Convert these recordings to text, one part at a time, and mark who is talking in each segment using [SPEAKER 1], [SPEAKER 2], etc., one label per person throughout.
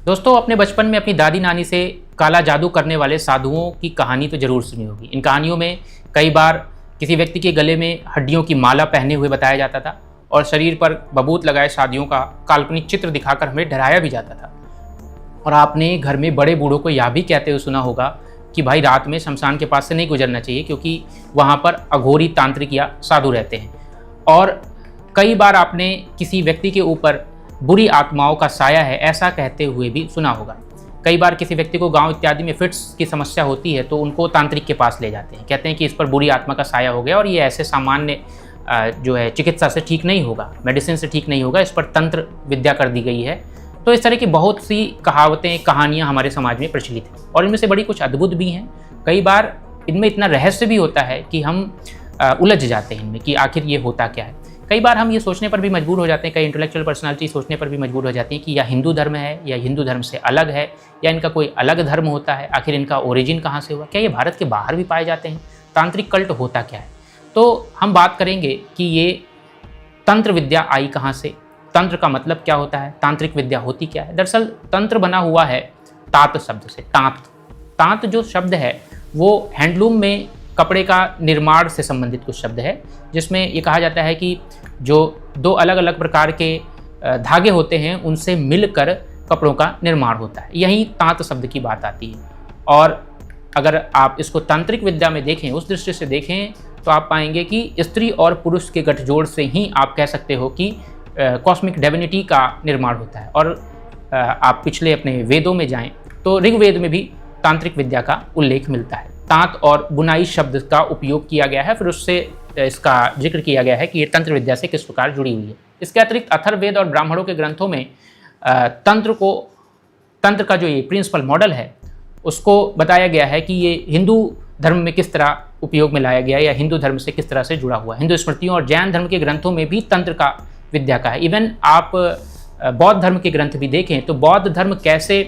[SPEAKER 1] दोस्तों, अपने बचपन में अपनी दादी नानी से काला जादू करने वाले साधुओं की कहानी तो जरूर सुनी होगी। इन कहानियों में कई बार किसी व्यक्ति के गले में हड्डियों की माला पहने हुए बताया जाता था और शरीर पर बबूत लगाए साधुओं का काल्पनिक चित्र दिखाकर हमें डराया भी जाता था। और आपने घर में बड़े बूढ़ों को यह भी कहते हुए सुना होगा कि भाई रात में शमशान के पास से नहीं गुजरना चाहिए, क्योंकि वहाँ पर अघोरी तांत्रिक या साधु रहते हैं। और कई बार आपने किसी व्यक्ति के ऊपर बुरी आत्माओं का साया है ऐसा कहते हुए भी सुना होगा। कई बार किसी व्यक्ति को गांव इत्यादि में फिट्स की समस्या होती है तो उनको तांत्रिक के पास ले जाते हैं, कहते हैं कि इस पर बुरी आत्मा का साया हो गया और ये ऐसे सामान्य जो है चिकित्सा से ठीक नहीं होगा, मेडिसिन से ठीक नहीं होगा, इस पर तंत्र विद्या कर दी गई है। तो इस तरह की बहुत सी कहावतें, कहानियाँ हमारे समाज में प्रचलित हैं और इनमें से बड़ी कुछ अद्भुत भी हैं। कई बार इनमें इतना रहस्य भी होता है कि हम उलझ जाते हैं इनमें कि आखिर ये होता क्या है। कई बार हम ये सोचने पर भी मजबूर हो जाते हैं, कई इंटेलेक्चुअल पर्सनालिटी सोचने पर भी मजबूर हो जाती हैं कि या हिंदू धर्म है या हिंदू धर्म से अलग है या इनका कोई अलग धर्म होता है, आखिर इनका ओरिजिन कहाँ से हुआ, क्या ये भारत के बाहर भी पाए जाते हैं, तांत्रिक कल्ट होता क्या है। तो हम बात करेंगे कि ये तंत्र विद्या आई कहाँ से, तंत्र का मतलब क्या होता है, तांत्रिक विद्या होती क्या है। दरअसल तंत्र बना हुआ है तात शब्द से। तांत जो शब्द है वो हैंडलूम में कपड़े का निर्माण से संबंधित कुछ शब्द है, जिसमें ये कहा जाता है कि जो दो अलग अलग प्रकार के धागे होते हैं उनसे मिलकर कपड़ों का निर्माण होता है, यही तांत शब्द की बात आती है। और अगर आप इसको तांत्रिक विद्या में देखें, उस दृष्टि से देखें, तो आप पाएंगे कि स्त्री और पुरुष के गठजोड़ से ही आप कह सकते हो कि कॉस्मिक डिविनिटी का निर्माण होता है। और आप पिछले अपने वेदों में जाएं तो ऋग्वेद में भी तांत्रिक विद्या का उल्लेख मिलता है। तांत और बुनाई शब्द का उपयोग किया गया है, फिर उससे इसका जिक्र किया गया है कि ये तंत्र विद्या से किस प्रकार जुड़ी हुई है। इसके अतिरिक्त अथर्ववेद और ब्राह्मणों के ग्रंथों में तंत्र का जो ये प्रिंसिपल मॉडल है उसको बताया गया है कि ये हिंदू धर्म में किस तरह उपयोग में लाया गया है या हिंदू धर्म से किस तरह से जुड़ा हुआ है। हिंदू स्मृतियों और जैन धर्म के ग्रंथों में भी तंत्र का विद्या का है। इवन आप बौद्ध धर्म के ग्रंथ भी देखें तो बौद्ध धर्म कैसे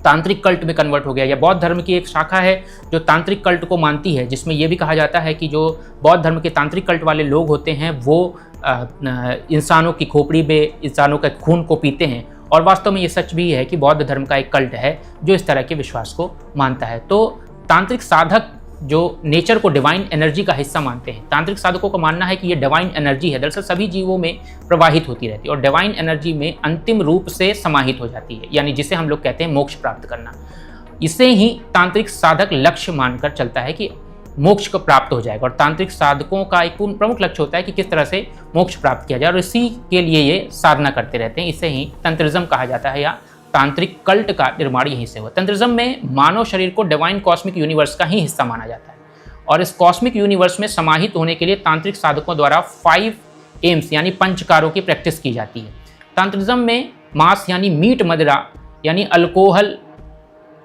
[SPEAKER 1] तांत्रिक कल्ट में कन्वर्ट हो गया, या बौद्ध धर्म की एक शाखा है जो तांत्रिक कल्ट को मानती है, जिसमें यह भी कहा जाता है कि जो बौद्ध धर्म के तांत्रिक कल्ट वाले लोग होते हैं वो इंसानों की खोपड़ी में इंसानों के खून को पीते हैं। और वास्तव में ये सच भी है कि बौद्ध धर्म का एक कल्ट है जो इस तरह के विश्वास को मानता है। तो तांत्रिक साधक जो नेचर को डिवाइन एनर्जी का हिस्सा मानते हैं, तांत्रिक साधकों का मानना है कि ये डिवाइन एनर्जी है, दरअसल सभी जीवों में प्रवाहित होती रहती है और डिवाइन एनर्जी में अंतिम रूप से समाहित हो जाती है, यानी जिसे हम लोग कहते हैं मोक्ष प्राप्त करना। इसे ही तांत्रिक साधक लक्ष्य मानकर चलता है कि मोक्ष को प्राप्त हो जाएगा। और तांत्रिक साधकों का एक प्रमुख लक्ष्य होता है कि किस तरह से मोक्ष प्राप्त किया जाए और इसी के लिए ये साधना करते रहते हैं। इसे ही तंत्रिज्म कहा जाता है या तांत्रिक कल्ट का निर्माण यहीं से हुआ। तंत्रिज्म में मानव शरीर को डिवाइन कॉस्मिक यूनिवर्स का ही हिस्सा माना जाता है और इस कॉस्मिक यूनिवर्स में समाहित होने के लिए तांत्रिक साधकों द्वारा 5 एम्स यानी पंचकारों की प्रैक्टिस की जाती है। तंत्रिज्म में मांस यानी मीट, मदिरा यानी अल्कोहल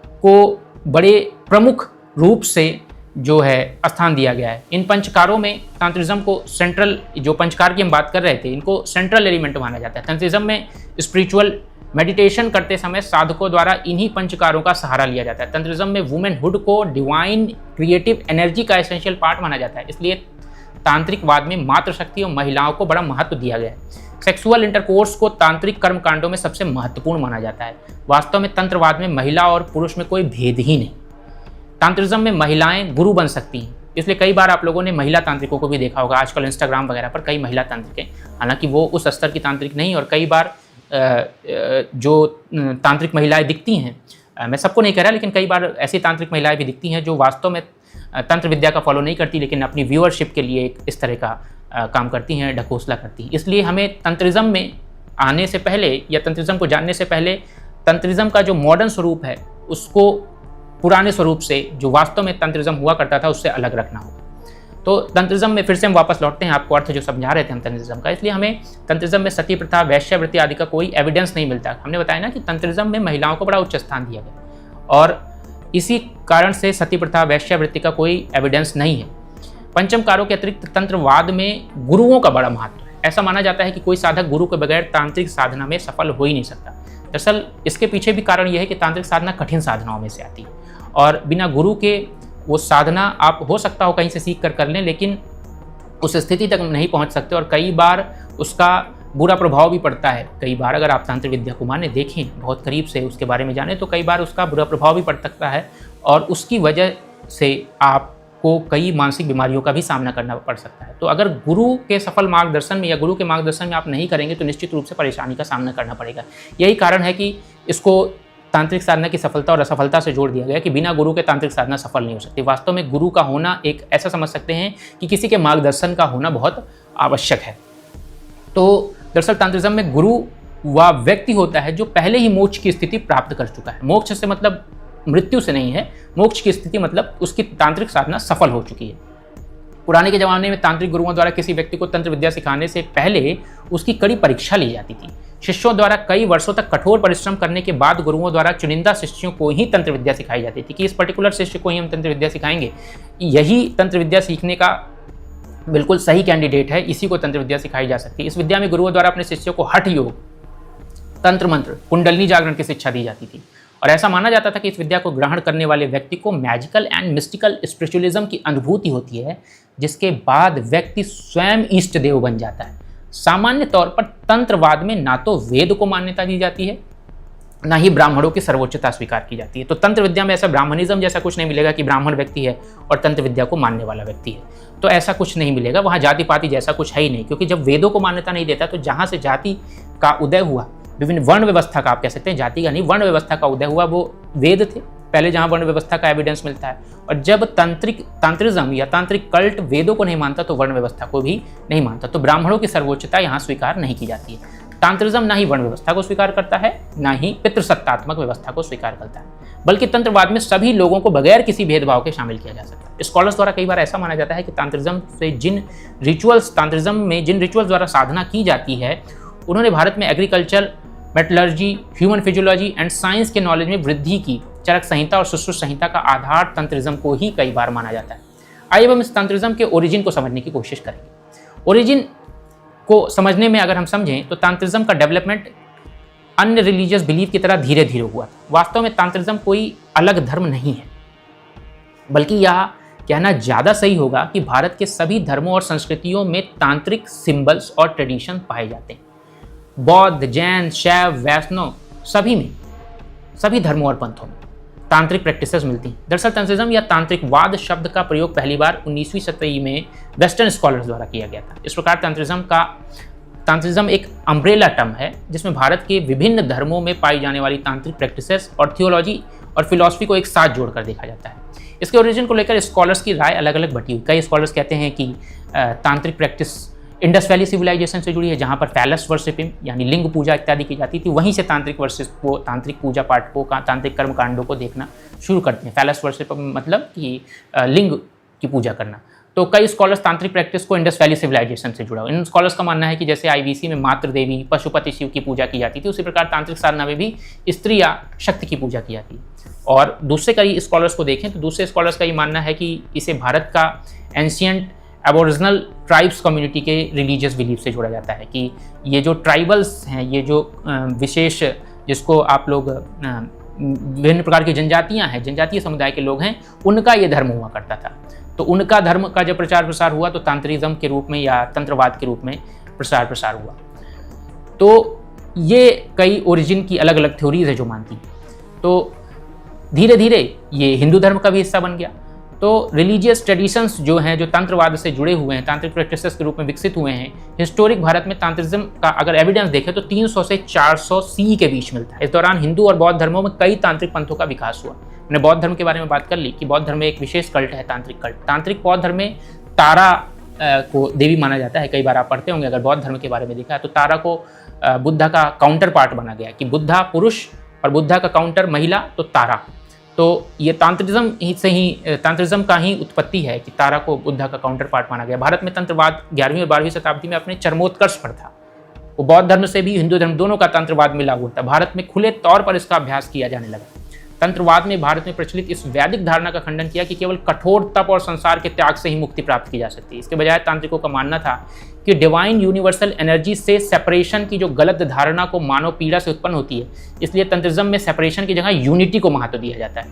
[SPEAKER 1] को बड़े प्रमुख रूप से जो है स्थान दिया गया है। इन पंचकारों में तंत्रिज्म को सेंट्रल, जो पंचकार की हम बात कर रहे थे, इनको सेंट्रल एलिमेंट माना जाता है। तंत्रिज्म में स्पिरिचुअल मेडिटेशन करते समय साधकों द्वारा इन्हीं पंचकारों का सहारा लिया जाता है। तंत्रिज्म में वुमेनहुड को डिवाइन क्रिएटिव एनर्जी का एसेंशियल पार्ट माना जाता है, इसलिए तांत्रिकवाद में मातृशक्ति और महिलाओं को बड़ा महत्व दिया गया है। सेक्सुअल इंटरकोर्स को तांत्रिक कर्मकांडों में सबसे महत्वपूर्ण माना जाता है। वास्तव में तंत्रवाद में महिला और पुरुष में कोई भेद ही नहीं। तांत्रिज्म में महिलाएं गुरु बन सकती हैं, इसलिए कई बार आप लोगों ने महिला तांत्रिकों को भी देखा होगा। आजकल इंस्टाग्राम वगैरह पर कई महिला तांत्रिक हैं, हालांकि वो उस स्तर की तांत्रिक नहीं, और कई बार जो तांत्रिक महिलाएं दिखती हैं, मैं सबको नहीं कह रहा, लेकिन कई बार ऐसी तांत्रिक महिलाएं भी दिखती हैं जो वास्तव में तंत्र विद्या का फॉलो नहीं करती, लेकिन अपनी व्यूअरशिप के लिए इस तरह का काम करती हैं, ढकोसला करती हैं। इसलिए हमें तंत्रिज्म में आने से पहले या तंत्रिज्म को जानने से पहले तंत्रिज्म का जो मॉडर्न स्वरूप है उसको पुराने स्वरूप से, जो वास्तव में तंत्रिज्म हुआ करता था, उससे अलग रखना होगा। तो तंत्रिज्म में फिर से हम वापस लौटते हैं, आपको अर्थ जो समझा रहे थे हम तंत्रिज्म का। इसलिए हमें तंत्रिज्म में सती प्रथा, वैश्यावृत्ति आदि का कोई एविडेंस नहीं मिलता। हमने बताया ना कि तंत्रिज्म में महिलाओं को बड़ा उच्च स्थान दिया गया और इसी कारण से सती प्रथा, वैश्यावृत्ति का कोई एविडेंस नहीं है। पंचमकारों के अतिरिक्त तंत्रवाद में गुरुओं का बड़ा महत्व है। ऐसा माना जाता है कि कोई साधक गुरु के बगैर तांत्रिक साधना में सफल हो ही नहीं सकता। दरअसल इसके पीछे भी कारण यह है कि तांत्रिक साधना कठिन साधनाओं में से आती है और बिना गुरु के वो साधना आप हो सकता हो कहीं से सीख कर लें, लेकिन उस स्थिति तक नहीं पहुंच सकते और कई बार उसका बुरा प्रभाव भी पड़ता है कई बार। अगर आप तांत्रिक विद्या को माने, देखें, बहुत करीब से उसके बारे में जाने, तो कई बार उसका बुरा प्रभाव भी पड़ सकता है और उसकी वजह से आपको कई मानसिक बीमारियों का भी सामना करना पड़ सकता है। तो अगर गुरु के सफल मार्गदर्शन में या गुरु के मार्गदर्शन में आप नहीं करेंगे तो निश्चित रूप से परेशानी का सामना करना पड़ेगा। यही कारण है कि इसको तांत्रिक साधना की सफलता और असफलता से जोड़ दिया गया कि बिना गुरु के तांत्रिक साधना सफल नहीं हो सकती। वास्तव में गुरु का होना एक ऐसा समझ सकते हैं कि किसी के मार्गदर्शन का होना बहुत आवश्यक है। तो दरअसल तांत्रिज्म में गुरु वह व्यक्ति होता है जो पहले ही मोक्ष की स्थिति प्राप्त कर चुका है। मोक्ष से मतलब मृत्यु से नहीं है, मोक्ष की स्थिति मतलब उसकी तांत्रिक साधना सफल हो चुकी है। पुराने के ज़माने में तांत्रिक गुरुओं द्वारा किसी व्यक्ति को तंत्र विद्या सिखाने से पहले उसकी कड़ी परीक्षा ली जाती थी। शिष्यों द्वारा कई वर्षों तक कठोर परिश्रम करने के बाद गुरुओं द्वारा चुनिंदा शिष्यों को ही तंत्र विद्या सिखाई जाती थी कि इस पर्टिकुलर शिष्य को ही हम तंत्र विद्या सिखाएंगे, यही तंत्र विद्या सीखने का बिल्कुल सही कैंडिडेट है, इसी को तंत्र विद्या सिखाई जा सकती है। इस विद्या में गुरुओं द्वारा अपने शिष्यों को हठ योग, तंत्र मंत्र, कुंडलिनी जागरण की शिक्षा दी जाती थी और ऐसा माना जाता था कि इस विद्या को ग्रहण करने वाले व्यक्ति को मैजिकल एंड मिस्टिकल स्पिरिचुअलिज्म की अनुभूति होती है, जिसके बाद व्यक्ति स्वयं इष्ट देव बन जाता है। सामान्य तौर पर तंत्रवाद में ना तो वेद को मान्यता दी जाती है, ना ही ब्राह्मणों की सर्वोच्चता स्वीकार की जाती है। तो तंत्र विद्या में ऐसा ब्राह्मणिज्म जैसा कुछ नहीं मिलेगा कि ब्राह्मण व्यक्ति है और तंत्र विद्या को मानने वाला व्यक्ति है, तो ऐसा कुछ नहीं मिलेगा। वहाँ जाति पाति जैसा कुछ है ही नहीं, क्योंकि जब वेदों को मान्यता नहीं देता तो जहाँ से जाति का उदय हुआ, विभिन्न वर्ण व्यवस्था का, आप कह सकते हैं जाति का नहीं, वर्ण व्यवस्था का उदय हुआ, वो वेद थे पहले, जहाँ वर्ण व्यवस्था का एविडेंस मिलता है। और जब तांत्रिज्म या तांत्रिक कल्ट वेदों को नहीं मानता तो वर्ण व्यवस्था को भी नहीं मानता, तो ब्राह्मणों की सर्वोच्चता यहाँ स्वीकार नहीं की जाती है। तांत्रिज्म ना ही वर्ण व्यवस्था को स्वीकार करता है, ना ही पितृसत्तात्मक व्यवस्था को स्वीकार करता है, बल्कि तंत्रवाद में सभी लोगों को बगैर किसी भेदभाव के शामिल किया जा सकता है। स्कॉलर्स द्वारा कई बार ऐसा माना जाता है कि तांत्रिज्म में जिन रिचुअल्स द्वारा साधना की जाती है, उन्होंने भारत में agriculture, metallurgy, human physiology and science के नॉलेज में वृद्धि की। चरक संहिता और सुश्रुत संहिता का आधार तंत्रिज्म को ही कई बार माना जाता है। आइए हम इस तंत्रिज्म के ओरिजिन को समझने की कोशिश करेंगे। ओरिजिन को समझने में अगर हम समझें तो तांत्रिज्म का डेवलपमेंट अन्य रिलीजियस बिलीफ की तरह धीरे धीरे हुआ था। वास्तव में तांत्रिज्म कोई अलग धर्म नहीं है, बल्कि यह कहना ज़्यादा सही होगा कि भारत के सभी धर्मों और संस्कृतियों में तांत्रिक सिंबल्स और ट्रेडिशन पाए जाते हैं। बौद्ध, जैन, शैव, वैष्णव, सभी धर्मों और पंथों में तांत्रिक प्रैक्टिसेस मिलती हैं। दरअसल तंत्रिज्म या तांत्रिकवाद शब्द का प्रयोग पहली बार 19वीं शताब्दी में वेस्टर्न स्कॉलर्स द्वारा किया गया था। इस प्रकार तांत्रिज्म एक अम्ब्रेला टर्म है जिसमें भारत के विभिन्न धर्मों में पाई जाने वाली तांत्रिक प्रैक्टिसेस और थियोलॉजी और फिलॉसफी को एक साथ जोड़कर देखा जाता है। इसके ओरिजिन को लेकर स्कॉलर्स की राय अलग अलग बटी हुई। कई स्कॉलर्स कहते हैं कि तांत्रिक प्रैक्टिस इंडस वैली सिविलाइजेशन से जुड़ी है, जहाँ पर फैलस वर्शिपिंग यानी लिंग पूजा इत्यादि की जाती थी। वहीं से तांत्रिक पूजा पाठ को, तांत्रिक कर्म कांडों को देखना शुरू करते हैं। फैलस वर्शिप मतलब कि लिंग की पूजा करना। तो कई स्कॉलर्स तांत्रिक प्रैक्टिस को इंडस वैली सिविलाइजेशन से जुड़ा। इन स्कॉलर्स का मानना है कि जैसे आईवीसी में मातृ देवी, पशुपति शिव की पूजा की जाती थी, उसी प्रकार तांत्रिक साधना में भी स्त्री या शक्ति की पूजा की जाती है। और दूसरे कई स्कॉलर्स को देखें तो दूसरे स्कॉलर्स का ये मानना है कि इसे भारत का एंशियंट एबोरिजिनल ट्राइब्स कम्युनिटी के रिलीजियस बिलीफ से जोड़ा जाता है कि ये जो ट्राइबल्स हैं, ये जो विशेष जिसको आप लोग विभिन्न प्रकार की जनजातियां हैं, जनजातीय समुदाय के लोग हैं, उनका ये धर्म हुआ करता था। तो उनका धर्म का जब प्रचार प्रसार हुआ तो तांत्रिज्म के रूप में या तंत्रवाद के रूप में प्रसार प्रसार हुआ। तो ये कई ओरिजिन की अलग अलग थ्योरीज है जो मानती हैं। तो धीरे धीरे ये हिंदू धर्म का भी हिस्सा बन गया। तो रिलीजियस ट्रेडिशंस जो हैं, जो तंत्रवाद से जुड़े हुए हैं, तांत्रिक प्रैक्टिसेस के रूप में विकसित हुए हैं। हिस्टोरिक भारत में तांत्रिज्म का अगर एविडेंस देखें तो 300 से 400 सी के बीच मिलता है। इस दौरान हिंदू और बौद्ध धर्मों में कई तांत्रिक पंथों का विकास हुआ। मैंने बौद्ध धर्म के बारे में बात कर ली कि बौद्ध धर्म में एक विशेष कल्ट है तांत्रिक कल्ट। तांत्रिक बौद्ध धर्म में तारा को देवी माना जाता है। कई बार आप पढ़ते होंगे अगर बौद्ध धर्म के बारे में देखा है तो तारा को बुद्धा का काउंटर पार्ट बना गया कि बुद्धा पुरुष और बुद्धा का काउंटर महिला, तो तारा। तो ये तांत्रिज्म का ही उत्पत्ति है कि तारा को बुद्धा का काउंटर पार्ट माना गया। भारत में तंत्रवाद 11वीं और 12वीं शताब्दी में अपने चरमोत्कर्ष पर था। वो बौद्ध धर्म से भी हिंदू धर्म दोनों का तंत्रवाद में लागू होता। भारत में खुले तौर पर इसका अभ्यास किया जाने लगा। तंत्रवाद में भारत में प्रचलित इस वैदिक धारणा का खंडन किया कि केवल कठोर तप और संसार के त्याग से ही मुक्ति प्राप्त की जा सकती है। इसके बजाय तांत्रिकों का मानना था कि डिवाइन यूनिवर्सल एनर्जी से सेपरेशन की जो गलत धारणा को मानव पीड़ा से उत्पन्न होती है, इसलिए तंत्रिज्म में सेपरेशन की जगह यूनिटी को महत्व दिया जाता है।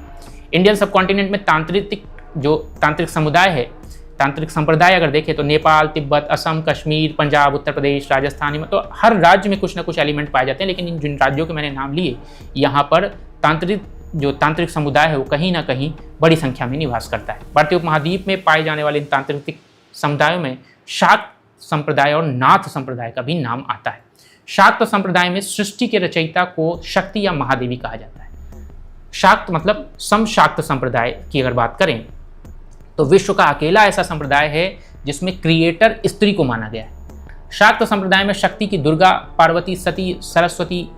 [SPEAKER 1] इंडियन सबकॉन्टिनेंट में तांत्रिक समुदाय है तांत्रिक संप्रदाय अगर देखें तो नेपाल, तिब्बत, असम, कश्मीर, पंजाब, उत्तर प्रदेश, राजस्थान में तो हर राज्य में कुछ ना कुछ एलिमेंट पाए जाते हैं। लेकिन इन जिन राज्यों के मैंने नाम लिए, यहाँ पर तांत्रिक समुदाय है वो कहीं ना कहीं बड़ी संख्या में निवास करता है। भारतीय उपमहाद्वीप में पाए जाने वाले इन तांत्रिक समुदायों में शाक्त संप्रदाय और नाथ संप्रदाय का भी नाम आता है। शाक्त संप्रदाय में सृष्टि के रचयिता को शक्ति या महादेवी कहा जाता है। शाक्त मतलब समशाक्त संप्रदाय की अगर बात करें तो विश्व का अकेला ऐसा संप्रदाय है जिसमें क्रिएटर स्त्री को माना गया है। शाक्त संप्रदाय में शक्ति की दुर्गा, पार्वती, सती, सरस्वती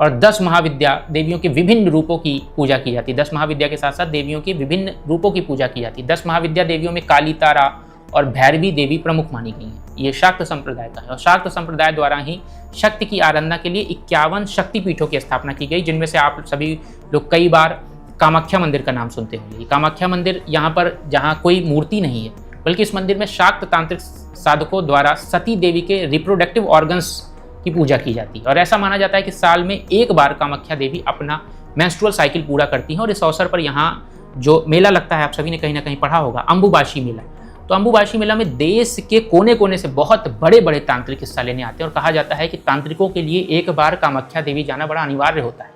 [SPEAKER 1] और 10 महाविद्या देवियों के विभिन्न रूपों की पूजा की जाती है। 10 महाविद्या के साथ साथ देवियों के विभिन्न रूपों की पूजा की जाती है। 10 महाविद्या देवियों में काली, तारा और भैरवी देवी प्रमुख मानी गई हैं। ये शाक्त संप्रदाय का है और शाक्त संप्रदाय द्वारा ही शक्ति की आराधना के लिए 51 शक्तिपीठों की स्थापना की गई, जिनमें से आप सभी लोग कई बार कामाख्या मंदिर का नाम सुनते होंगे। कामाख्या मंदिर यहाँ पर जहाँ कोई मूर्ति नहीं है, बल्कि इस मंदिर में शाक्त तांत्रिक साधकों द्वारा सती देवी के रिप्रोडक्टिव ऑर्गन्स की पूजा की जाती है। और ऐसा माना जाता है कि साल में एक बार कामाख्या देवी अपना मेंस्ट्रुअल साइकिल पूरा करती हैं। और इस अवसर पर यहाँ जो मेला लगता है, आप सभी ने कहीं ना कहीं पढ़ा होगा, अम्बुबाशी मेला। तो अम्बुबाशी मेला में देश के कोने कोने से बहुत बड़े बड़े तांत्रिक हिस्सा लेने आते हैं और कहा जाता है कि तांत्रिकों के लिए एक बार कामाख्या देवी जाना बड़ा अनिवार्य होता है।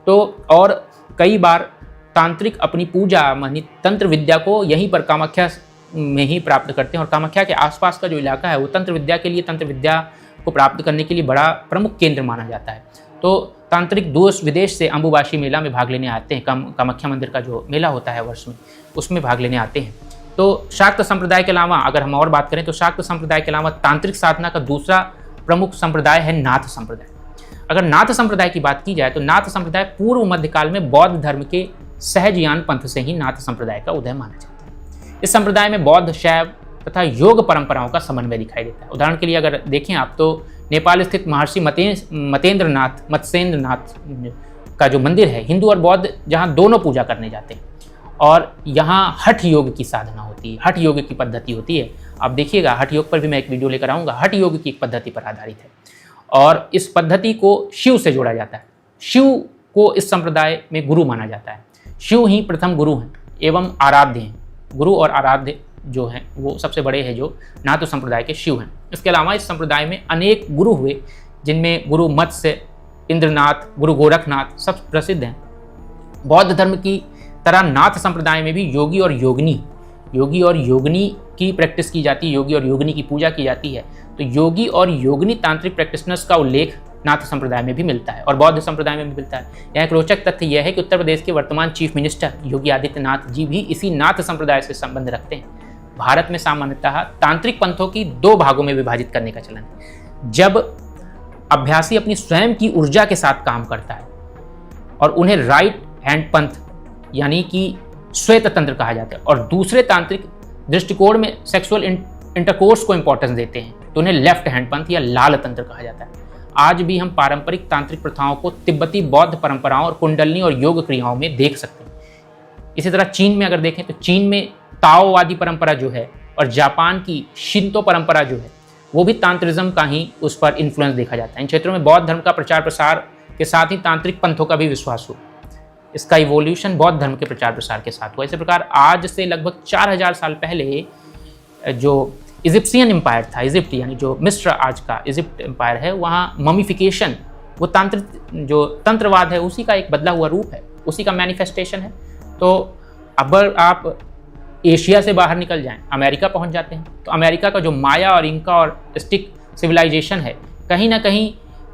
[SPEAKER 1] तो और कई बार तांत्रिक अपनी पूजा मानी तंत्र विद्या को यहीं पर कामाख्या में ही प्राप्त करते हैं और कामाख्या के आसपास का जो इलाका है वो तंत्र विद्या के लिए, तंत्र विद्या को प्राप्त करने के लिए बड़ा प्रमुख केंद्र माना जाता है। तो तांत्रिक देश विदेश से अम्बुबाशी मेला में भाग लेने आते हैं। कामाख्या मंदिर का जो मेला होता है वर्ष में, उसमें भाग लेने आते हैं। तो शाक्त संप्रदाय के अलावा अगर हम और बात करें तो शाक्त संप्रदाय के अलावा तांत्रिक साधना का दूसरा प्रमुख संप्रदाय है नाथ संप्रदाय। अगर नाथ संप्रदाय की बात की जाए तो नाथ संप्रदाय पूर्व मध्यकाल में बौद्ध धर्म के सहजयान पंथ से ही नाथ संप्रदाय का उदय माना जाता है। इस संप्रदाय में बौद्ध, शैव तथा योग परंपराओं का समन्वय दिखाई देता है। उदाहरण के लिए अगर देखें आप तो नेपाल स्थित महर्षि मत्स्येंद्रनाथ का जो मंदिर है, हिंदू और बौद्ध जहाँ दोनों पूजा करने जाते हैं और यहाँ हठ योग की साधना होती है, हठ योग की पद्धति होती है। आप देखिएगा, हठ योग पर भी मैं एक वीडियो लेकर आऊँगा। हठ योग की एक पद्धति पर आधारित है और इस पद्धति को शिव से जोड़ा जाता है। शिव को इस संप्रदाय में गुरु माना जाता है। शिव ही प्रथम गुरु हैं एवं आराध्य हैं। गुरु और आराध्य जो हैं वो सबसे बड़े हैं जो नाथ संप्रदाय के शिव हैं। इसके अलावा इस संप्रदाय में अनेक गुरु हुए, जिनमें गुरु मत्स्य, इंद्रनाथ, गुरु गोरखनाथ सब प्रसिद्ध हैं। बौद्ध धर्म की तरह नाथ संप्रदाय में भी योगी और योगिनी की प्रैक्टिस की जाती है, योगी और योगिनी की पूजा की जाती है। तो योगी और योगिनी तांत्रिक प्रैक्टिशनर्स का उल्लेख नाथ संप्रदाय में भी मिलता है और बौद्ध संप्रदाय में भी मिलता है। यहाँ एक रोचक तथ्य यह है कि उत्तर प्रदेश के वर्तमान चीफ मिनिस्टर योगी आदित्यनाथ जी भी इसी नाथ संप्रदाय से संबंध रखते हैं। भारत में सामान्यतः तांत्रिक पंथों की 2 भागों में विभाजित करने का चलन है। जब अभ्यासी अपनी स्वयं की ऊर्जा के साथ काम करता है और उन्हें राइट हैंड पंथ यानी कि श्वेत तंत्र कहा जाता है, और दूसरे तांत्रिक दृष्टिकोण में सेक्सुअल इंटरकोर्स को इंपॉर्टेंस देते हैं तो उन्हें लेफ्ट हैंड पंथ या लाल तंत्र कहा जाता है। आज भी हम पारंपरिक तांत्रिक प्रथाओं को तिब्बती बौद्ध परंपराओं और कुंडलनी और योग क्रियाओं में देख सकते हैं। इसी तरह चीन में अगर देखें तो चीन में ताओवादी परंपरा जो है और जापान की शिंतो परंपरा जो है वो भी तांत्रिज्म का ही उस पर इन्फ्लुएंस देखा जाता है। इन क्षेत्रों में बौद्ध धर्म का प्रचार प्रसार के साथ ही तांत्रिक पंथों का भी विश्वास हुआ। इसका इवोल्यूशन बौद्ध धर्म के प्रचार प्रसार के साथ हुआ। इसी प्रकार आज से लगभग 4000 साल पहले जो इजिप्शियन एम्पायर था, इजिप्ट यानी जो मिस्र आज का इजिप्ट एम्पायर है, वहाँ ममीफिकेशन वो जो तंत्रवाद है उसी का एक बदला हुआ रूप है, उसी का मैनिफेस्टेशन है। तो अब आप एशिया से बाहर निकल जाएं, अमेरिका पहुंच जाते हैं तो अमेरिका का जो माया और इंका और स्टिक सिविलाइजेशन है, कहीं ना कहीं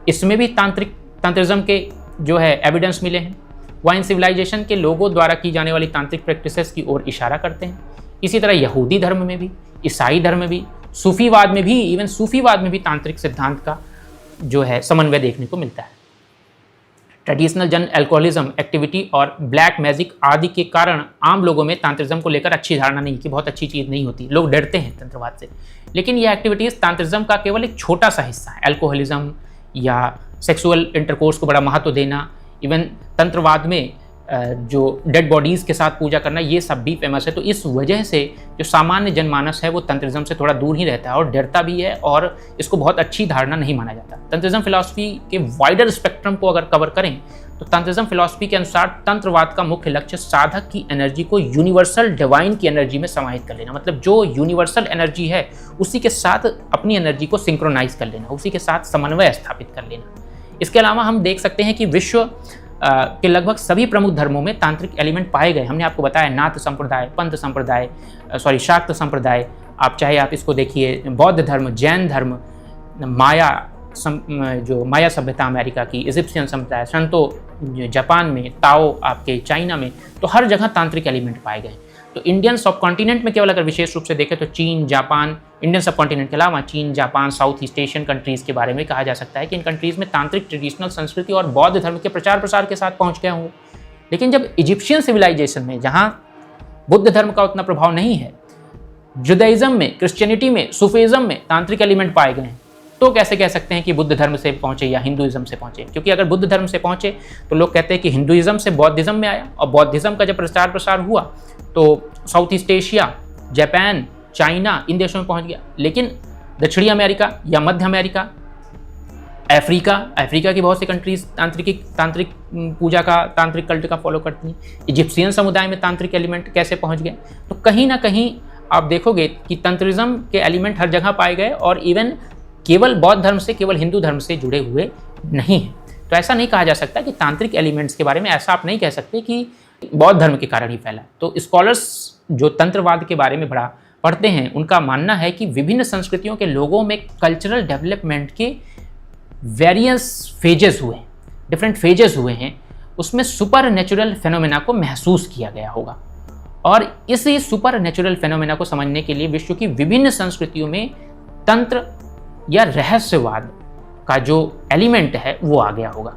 [SPEAKER 1] इसमें भी तांत्रिज्म के जो है एविडेंस मिले हैं। वह इन सिविलाइजेशन के लोगों द्वारा की जाने वाली तांत्रिक प्रैक्टिसेस की ओर इशारा करते हैं। इसी तरह यहूदी धर्म में भी, ईसाई धर्म में भी, सूफीवाद में भी, इवन सूफीवाद में भी तांत्रिक सिद्धांत का जो है समन्वय देखने को मिलता है। ट्रेडिशनल जन अल्कोहलिज्म एक्टिविटी और ब्लैक मैजिक आदि के कारण आम लोगों में तांत्रिज्म को लेकर अच्छी धारणा नहीं कि बहुत अच्छी चीज़ नहीं होती, लोग डरते हैं तंत्रवाद से। लेकिन यह एक्टिविटीज़ तांत्रिज्म का केवल एक छोटा सा हिस्सा है। अल्कोहलिज्म या सेक्सुअल इंटरकोर्स को बड़ा महत्व देना, इवन तंत्रवाद में जो डेड बॉडीज़ के साथ पूजा करना, ये सब भी फेमस है। तो इस वजह से जो सामान्य जनमानस है वो तंत्रिज्म से थोड़ा दूर ही रहता है और डरता भी है, और इसको बहुत अच्छी धारणा नहीं माना जाता। तंत्रिज्म फिलॉसफी के वाइडर स्पेक्ट्रम को अगर कवर करें तो तंत्रिज्म फिलॉसफी के अनुसार तंत्रवाद का मुख्य लक्ष्य साधक की एनर्जी को यूनिवर्सल डिवाइन की एनर्जी में समाहित कर लेना, मतलब जो यूनिवर्सल एनर्जी है उसी के साथ अपनी एनर्जी को सिंक्रोनाइज कर लेना, उसी के साथ समन्वय स्थापित कर लेना। इसके अलावा हम देख सकते हैं कि विश्व के लगभग सभी प्रमुख धर्मों में तांत्रिक एलिमेंट पाए गए। हमने आपको बताया नाथ संप्रदाय, पंथ संप्रदाय, शाक्त संप्रदाय, आप चाहे आप इसको देखिए बौद्ध धर्म, जैन धर्म, जो माया सभ्यता अमेरिका की, इजिप्शियन संप्रदाय, संतो जापान में, ताओ आपके चाइना में, तो हर जगह तांत्रिक एलिमेंट पाए गए। तो इंडियन सब कॉन्टिनेंट में केवल अगर विशेष रूप से देखें तो चीन, जापान, इंडियन सब कॉन्टिनेंट के अलावा चीन, Japan, south east Asian countries के बारे में कहा जा सकता है कि इन कंट्रीज़ में तांत्रिक ट्रेडिशनल संस्कृति और बौद्ध धर्म के प्रचार प्रसार के साथ पहुंच गए होंगे। लेकिन जब इजिप्शियन सिविलाइजेशन में, जहां बुद्ध धर्म का उतना प्रभाव नहीं है, जुदाइज्म में, क्रिश्चियनिटी में, सूफीज़म में तांत्रिक एलिमेंट पाए गए हैं, तो कैसे कह सकते हैं कि बुद्ध धर्म से पहुंचे या हिंदुइज्म से पहुंचे? क्योंकि अगर बुद्ध धर्म से पहुंचे तो लोग कहते हैं कि हिंदुइज्म से बौद्धिज्म में आया, और बौद्धिज्म का जब प्रचार प्रसार हुआ तो south east Asia, Japan, China, इन देशों में पहुंच गया। लेकिन दक्षिणी अमेरिका या मध्य अमेरिका, अफ्रीका की बहुत सी कंट्रीज तांत्रिक पूजा का, तांत्रिक कल्ट का फॉलो करती हैं। इजिप्शियन समुदाय में तांत्रिक एलिमेंट कैसे पहुंच गए? तो कहीं ना कहीं आप देखोगे कि तंत्रिज्म के एलिमेंट हर जगह पाए गए, और इवन केवल बौद्ध धर्म से, केवल हिंदू धर्म से जुड़े हुए नहीं हैं। तो ऐसा नहीं कहा जा सकता कि तांत्रिक एलिमेंट्स के बारे में ऐसा आप नहीं कह सकते कि बौद्ध धर्म के कारण ही फैला। तो स्कॉलर्स जो तंत्रवाद के बारे में बड़ा पढ़ते हैं, उनका मानना है कि विभिन्न संस्कृतियों के लोगों में कल्चरल डेवलपमेंट के वेरियस फेजेस हुए हैं, डिफरेंट फेजेस हुए हैं, उसमें सुपर नेचुरल फेनोमेना को महसूस किया गया होगा। और इसी सुपर नेचुरल फेनोमेना को समझने के लिए विश्व की विभिन्न संस्कृतियों में तंत्र या रहस्यवाद का जो एलिमेंट है वो आ गया होगा,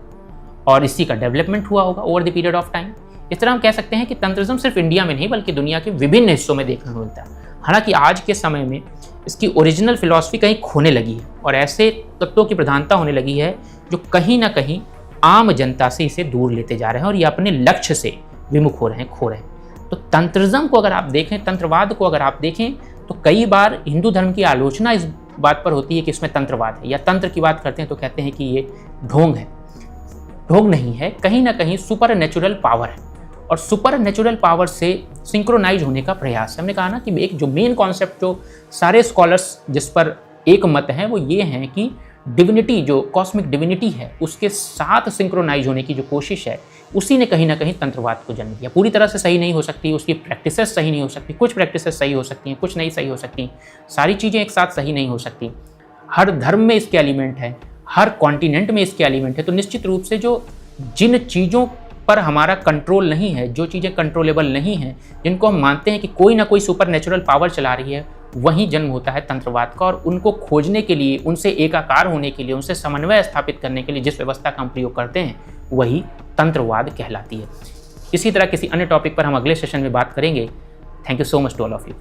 [SPEAKER 1] और इसी का डेवलपमेंट हुआ होगा over the period of time. इस तरह हम कह सकते हैं कि तंत्रिज्म सिर्फ इंडिया में नहीं बल्कि दुनिया के विभिन्न हिस्सों में देखने को मिलता है। हालांकि आज के समय में इसकी ओरिजिनल फिलॉसफी कहीं खोने लगी है, और ऐसे तत्वों की प्रधानता होने लगी है जो कहीं ना कहीं आम जनता से इसे दूर लेते जा रहे हैं, और ये अपने लक्ष्य से विमुख हो रहे हैं, खो रहे हैं। तो तंत्रिज्म को अगर आप देखें, तंत्रवाद को अगर आप देखें, तो कई बार हिंदू धर्म की आलोचना इस बात पर होती है कि इसमें तंत्रवाद है, या तंत्र की बात करते हैं तो कहते हैं कि ये ढोंग है। ढोंग नहीं है, कहीं ना कहीं सुपर नेचुरल पावर है, और सुपर नेचुरल पावर से सिंक्रोनाइज होने का प्रयास है। हमने कहा ना कि एक जो मेन कॉन्सेप्ट जो सारे स्कॉलर्स जिस पर एक मत है वो ये है कि डिविनिटी, जो कॉस्मिक डिविनिटी है, उसके साथ सिंक्रोनाइज होने की जो कोशिश है, उसी ने कहीं ना कहीं तंत्रवाद को जन्म दिया। पूरी तरह से सही नहीं हो सकती, उसकी प्रैक्टिसेस सही नहीं हो सकती, कुछ प्रैक्टिसेस सही हो सकती हैं, कुछ नहीं सही हो सकती, सारी चीज़ें एक साथ सही नहीं हो सकती। हर धर्म में इसके एलिमेंट है, हर कॉन्टिनेंट में इसके एलिमेंट है। तो निश्चित रूप से जो जिन चीज़ों पर हमारा कंट्रोल नहीं है, जो चीज़ें कंट्रोलेबल नहीं हैं, जिनको हम मानते हैं कि कोई ना कोई सुपर नेचुरल पावर चला रही है, वहीं जन्म होता है तंत्रवाद का। और उनको खोजने के लिए, उनसे एकाकार होने के लिए, उनसे समन्वय स्थापित करने के लिए जिस व्यवस्था का हम प्रयोग करते हैं वही तंत्रवाद कहलाती है। इसी तरह किसी अन्य टॉपिक पर हम अगले सेशन में बात करेंगे। Thank you so much to all of you.